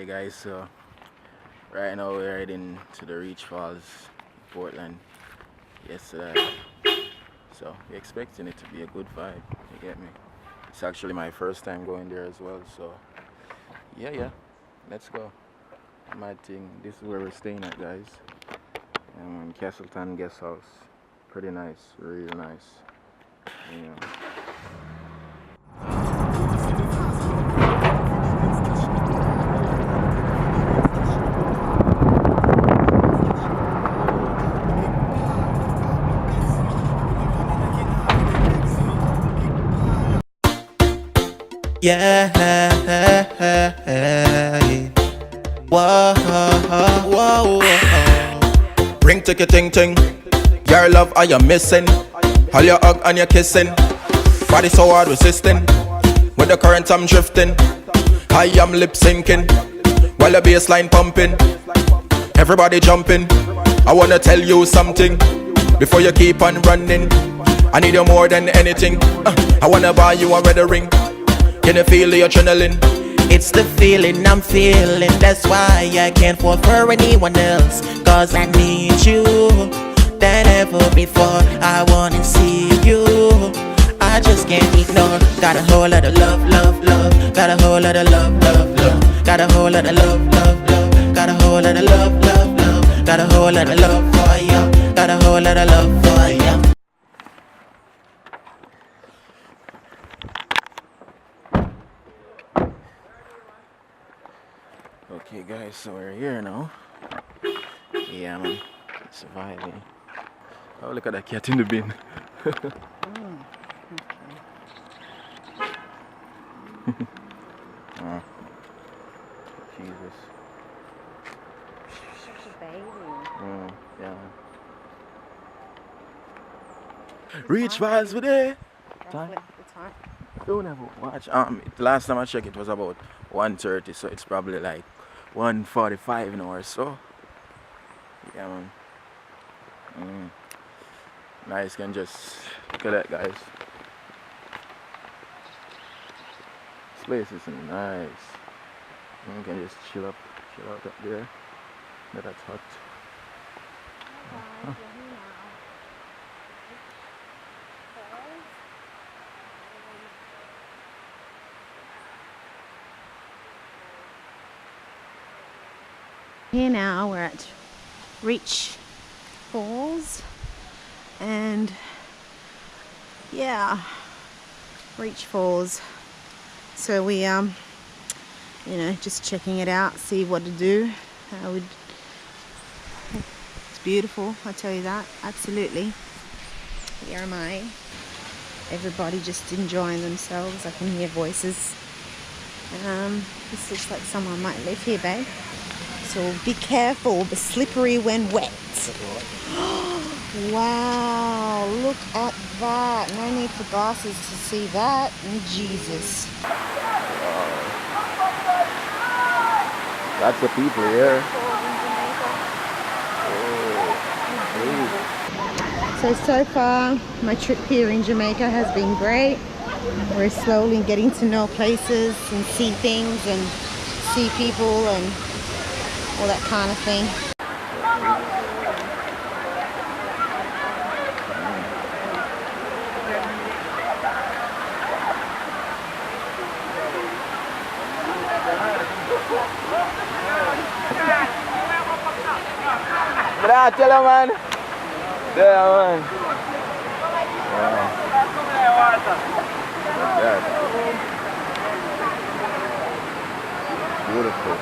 Okay guys, so right now we're heading to the Reach Falls, Portland, yesterday. So we're expecting it to be a good vibe, you get me? It's actually my first time going there as well, so yeah, let's go. My thing, this is where we're staying at, guys. Castleton Guest House. Pretty nice, real nice. Yeah. Yeah, whoa, whoa, whoa. Ring ticky ting ting. Your love, are you missing? All your hug and your kissing. Body so hard resisting. With the current I'm drifting. I am lip syncing. While the bassline pumping. Everybody jumping. I wanna tell you something. Before you keep on running. I need you more than anything. I wanna buy you a red ring. Can you feel the adrenaline? It's the feeling I'm feeling. That's why I can't fall for anyone else. Cause I need you than ever before. I wanna see you. I just can't ignore. Got a whole lot of love, love, love. Got a whole lot of love, love, love. Got a whole lot of love, love, love. Got a whole lot of love, love, love. Got a whole lot of love for you. Got a whole lot of love for you. Okay guys, so we're here now. Yeah man, surviving. Oh, look at that cat in the bin. Oh, Jesus. Such a baby. Yeah. Reach Falls with it. Roughly the time. Don't ever watch. The last time I checked it was about 1:30, so it's probably like 1:45 now or so. Yeah man. Nice, can just look at that, guys. This place is nice. You can just chill out up there. That's hot. Huh. Here now we're at Reach Falls, and yeah, Reach Falls. So we just checking it out, see what to do. It's beautiful, I tell you that, absolutely. Here am I. Everybody just enjoying themselves. I can hear voices. This looks like someone might live here, babe. So be careful, but slippery when wet. Wow, look at that. No need for glasses to see that. Jesus. Lots of people here. So far, my trip here in Jamaica has been great. We're slowly getting to know places and see things and see people and all that kind of thing. Tell her, man. There, man. Yeah. Beautiful.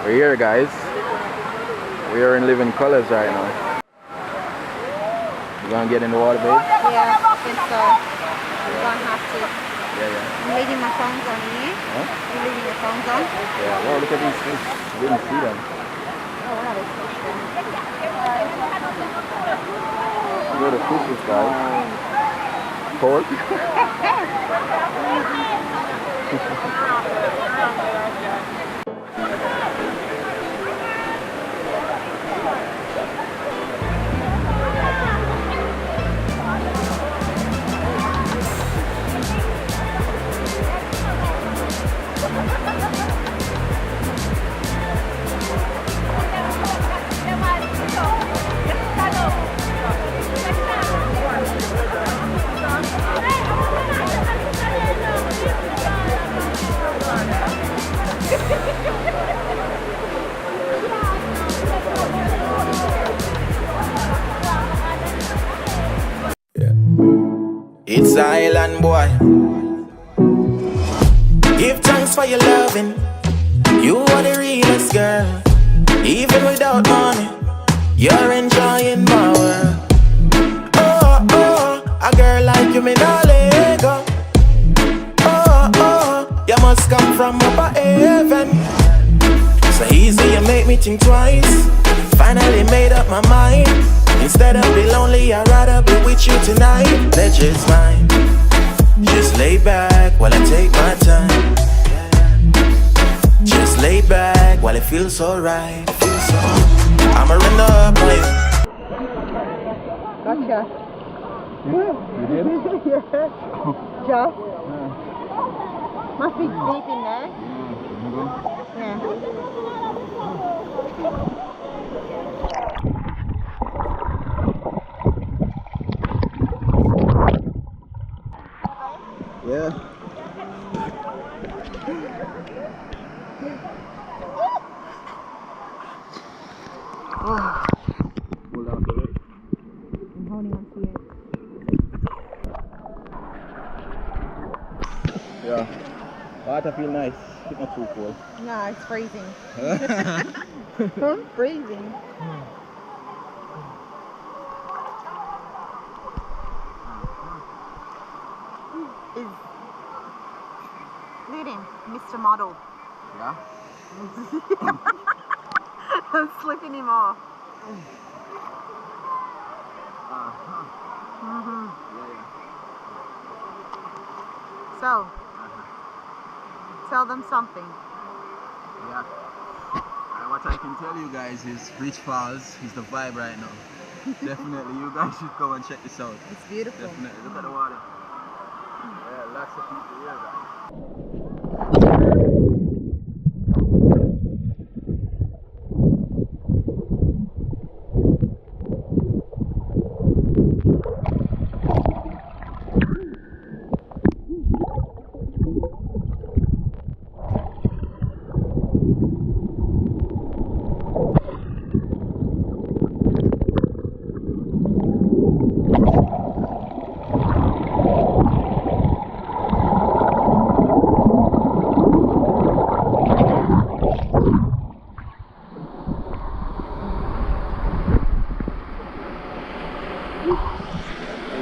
We're here, guys. We are in living colors right now. You gonna get in the water, babe? Yeah, I think so. We're gonna have to. Yeah. I'm leaving my phones on here. Huh? Are you leaving your phones on? Yeah. Wow, look at these fish. I didn't see them. Oh wow, there's fish there. Look at the fishes, guys. Pork. is Islandboy. Give thanks for your loving. You are the realest girl. Even without money, you're enjoying my world. Oh, oh, a girl like you me not let go. Oh, oh, you must come from up heaven. So easy you make me think twice. Finally made up my mind. Instead of be lonely, I'd rather be with you tonight. Pleasure's mine. Just lay back while I take my time. Just lay back while it feels so right. I'ma run up on you. Gotcha. You did? Yeah. Just. Must be deep in there. Yeah. Yeah. Pull out the way. I'm holding on to you. Yeah. Water feel nice. It's not too cold. No, it's freezing. I'm freezing. Is look at him, Mr. Model. Yeah? I'm slipping him off. So, tell them something. Yeah. What I can tell you guys is Rich Falls is the vibe right now. Definitely, you guys should go and check this out. It's beautiful. Definitely, look at the water. Yeah, lots of people here, guys.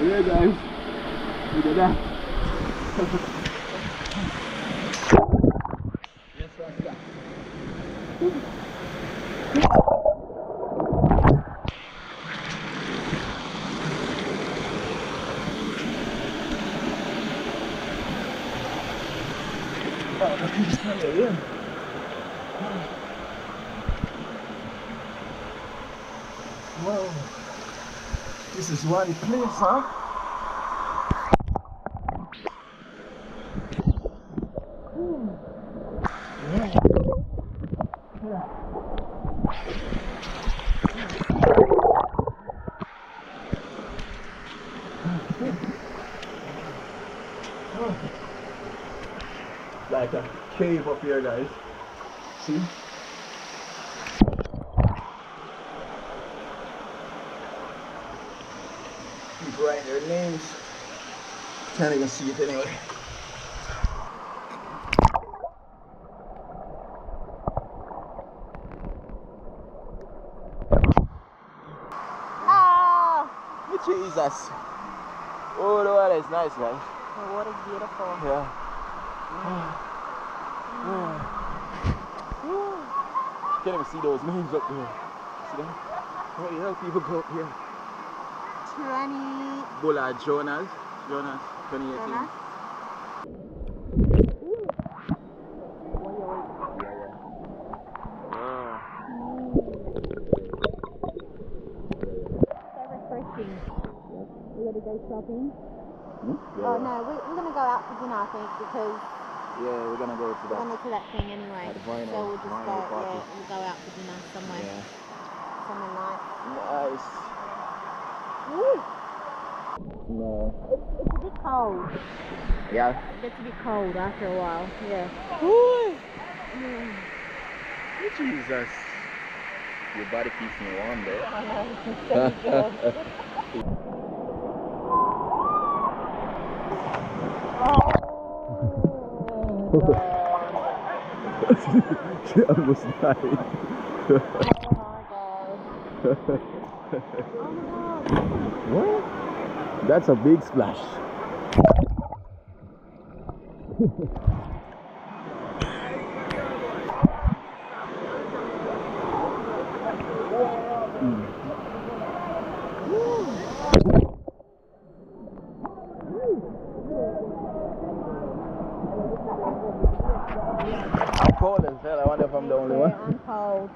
Yeah, guys, look at that. Yes, Rasta. Whoa, this is one place, huh? Like a cave up here, guys. See? People writing their names. Can't even see it anyway. Ah! Jesus. Oh, the water is nice, guys. The water's beautiful. Yeah. Can't even see those names up there. See them? How the hell people go up here? 20. Bullard Jonas. Jonas, 2018. Jonas. So refreshing. We gotta go shopping. Yeah. Oh no, we're gonna go out for dinner, I think, because Yeah, we're gonna go to we're that. gonna to that thing anyway. At Vinyl- So we'll just Vinyl go. party. Yeah, we'll go out for dinner somewhere. Yeah. Somewhere nice. Nice. Woo! No. It's a bit cold. Yeah. It gets a bit cold after a while. Yeah. Woo! Mm. Jesus. Your body keeps me warm there. I know. She almost died. What? That's a big splash. I'm cold as hell. I wonder if I'm the only one. I'm cold.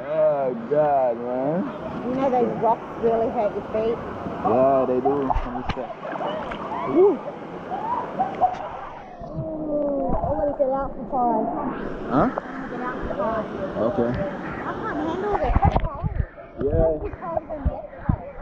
Oh God, man. You know those rocks really hurt your feet? Yeah, they do. Woo. I'm gonna get out for 5. Huh? Get out for 5. Okay. I can't handle this. It's cold. Yeah. It's colder than yesterday.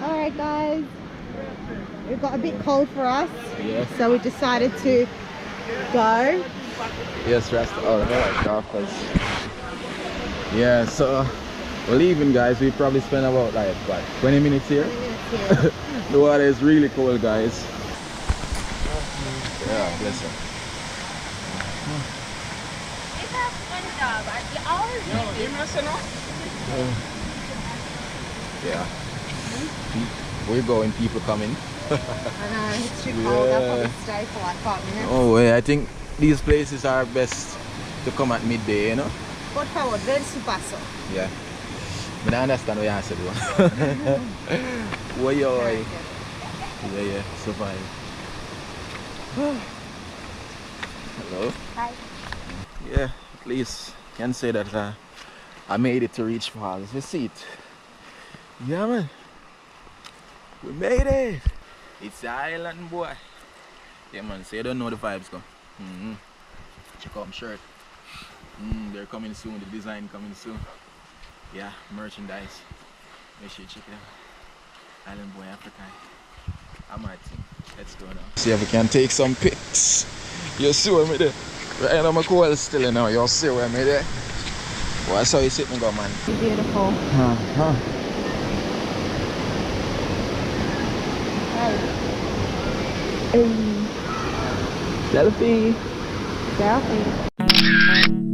Alright guys, it got a bit cold for us, Yes. so we decided to go. Yes, rest. Oh, no, yeah, so we're leaving, guys. We probably spent about like what, 20 minutes here. 20 minutes here. The water is really cold, guys. Yeah, bless her. Yeah. We're going, people coming. I know, it's too cold. I'll probably stay for like 5 minutes. Oh, yeah, I think these places are best to come at midday, you know? Por favor, ver su paso. Yeah. But I understand what you said, one. Oi. Yeah, survive. Hello? Hi. Yeah, at least can say that I made it to Reach Falls. You see it? Yeah, man. We made it. It's the Islandboy. Yeah, man. So you don't know the vibes, go. Check out my shirt. They're coming soon. The design coming soon. Yeah, merchandise. Make sure you check it out. Islandboy Africa. I'm at it. Let's go now. See if we can take some pics. You see where me there? Right now, my cold still now. You see where me there? Well, that's how you sit me go, man. Beautiful. Selfie. Selfie.